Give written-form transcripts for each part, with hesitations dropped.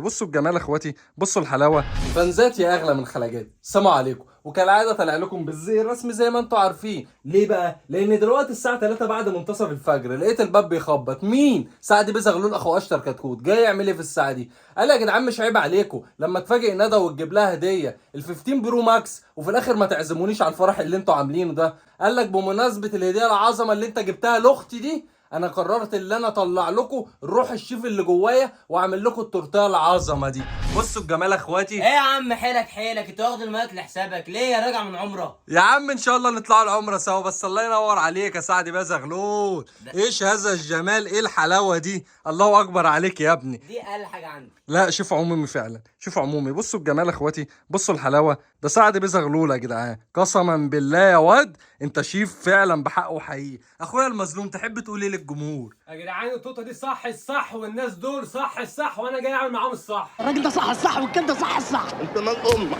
بصوا الجمال يا اخواتي، بصوا الحلاوه. فانزاتي يا اغلى من خلاجاتي، السلام عليكم. وكالعاده طالع لكم بالزي الرسمي زي ما انتم عارفين. ليه بقى؟ لان دلوقتي الساعه 3 بعد منتصف الفجر لقيت الباب بيخبط. مين؟ سعد بيه زغلول اخو اشطر كتكوت. جاي يعمل ايه في الساعه دي؟ قال يا جدعان مش عيب عليكم لما تفاجئ ندى وتجيب لها هديه ال 15 برو ماكس وفي الاخر ما تعزمونيش على الفرح اللي انتوا عاملينه ده. قال لك بمناسبه الهديه العظمه اللي انت جبتها لاختي دي، انا قررت ان انا اطلع لكم الروح الشيف اللي جوايا واعمل لكم التورتيه العظمه دي. بصوا الجمال يا اخواتي. ايه يا عم، حيلك انت واخد المايك لحسابك ليه يا راجع من عمره؟ يا عم ان شاء الله نطلع العمره سوا، بس الله ينور عليك يا سعد بيه زغلول. ايش هذا الجمال، ايه الحلاوه دي، الله اكبر عليك يا ابني. دي اقل حاجه عندي. لا شوف عمومي فعلا، شوف عمومي. بصوا الجمال يا اخواتي، بصوا الحلاوه. ده سعد بيه زغلول يا جدعان، قسما بالله يا واد انت شيف فعلا بحقه حقيقي. اخويا المظلوم تحب تقول ايه للجمهور؟ يا جدعان التوته دي صح الصح، والناس دول صح الصح، وانا جاي اعمل معاهم الصح. الراجل ده صح الصح والكلب ده صح الصح. انت مال امك،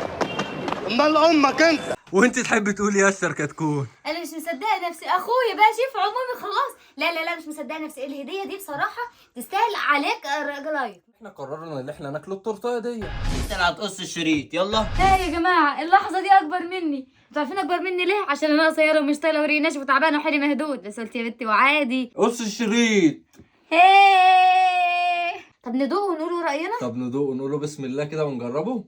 مال امك انت. وانت تحب تقول ايه يا اشطر كتكون؟ انا مش مصدقه نفسي اخويا بقى شيف عمومي خلاص. لا مش مصدقه نفسي. الهديه دي بصراحه تستاهل عليك لايك. احنا قررنا ان احنا ناكل التورتيه دي. انت اللي هتقص الشريط، يلا. ها يا جماعه اللحظه دي اكبر مني. انتوا عارفين اكبر مني ليه؟ عشان انا قصيره ومش طايله وريقي ناشف وتعبانه وحالي مهدود. بس قلت يا بنتي وعادي. قص الشريط. هيه. طب ندوق ونقولوا راينا. طب ندوق ونقوله بسم الله كده ونجربه.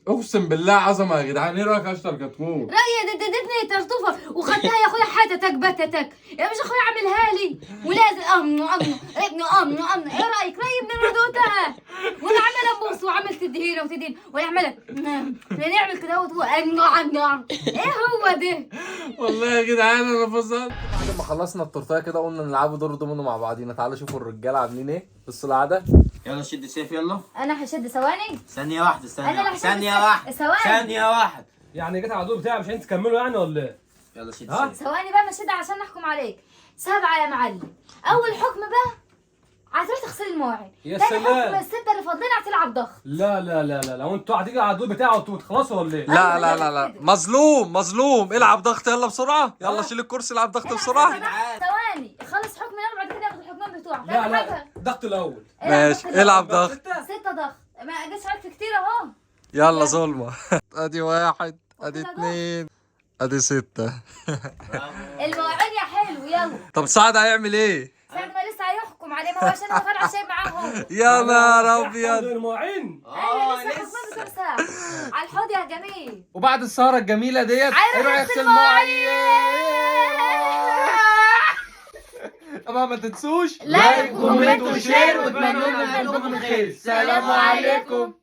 اقسم بالله عظمه يا جدعان. ايه رايك يا اشطر كتكون؟ رايي ادتني ترطوفه وخدتها يا اخويا حتتك بتتك. يا مش اخويا عاملها لي ولازم ابني. ايه رايك؟ رايي من ردوتها. وانا عامله ابوس وعملت الدهيره وتدين وانا عامله نعمل كده هو ايه هو ده. والله يا جدعان انا فصلت. بعد ما خلصنا التورتيه كده قلنا نلعبوا دور دومينو مع بعضينا. تعالوا شوفوا الرجاله عاملين ايه. بصوا القعده. يلا شد السيف يلا. انا هشد ثواني. ثانيه واحده أنا اللي هشد ثانيه واحده ثواني. ثانيه واحده. يعني جيت على الدور بتاعي مش انت تكملوا يعني ولا ايه؟ يلا شد ها؟ السيف. ثواني بقى مشيت عشان نحكم عليك. 7 يا معلم. اول حكم بقى هتروح تغسل المواعين. يا تاني سلام. حكم الستة اللي فاضلين هتلعب ضغط. لا وانتوا هتيجي على الدور بتاعه وانتوا بتخلصوا ولا ايه؟ لا مظلوم. العب ضغط يلا بسرعه، يلا شيل الكرسي العب ضغط بسرعه. ثواني خلص حكم يلا بعد كده ياخد الحكمين بتوعك. لا ضغط الاول. ماشي العب ضغط. 6 ضغط. ما جاش عليك كتير اهو. يلا ظلمه. ادي 1 ادي 2 ادي 6. المواعين يا حلو يلا. طب سعد هيعمل ايه؟ سعد ما لسه هيحكم عليه، ما هو عشان هو طالع شايب معاهم. يا نهار ابيض. المواعين. ايوه لسه حكمين بتوع ساعة. على الحوض يا جميل. وبعد السهره الجميله ديت هيروح يغسل المواعين. طبعا ما تنسوش لايك وكومنت وشير وتمنوا لنا قلبكم الخير. السلام عليكم.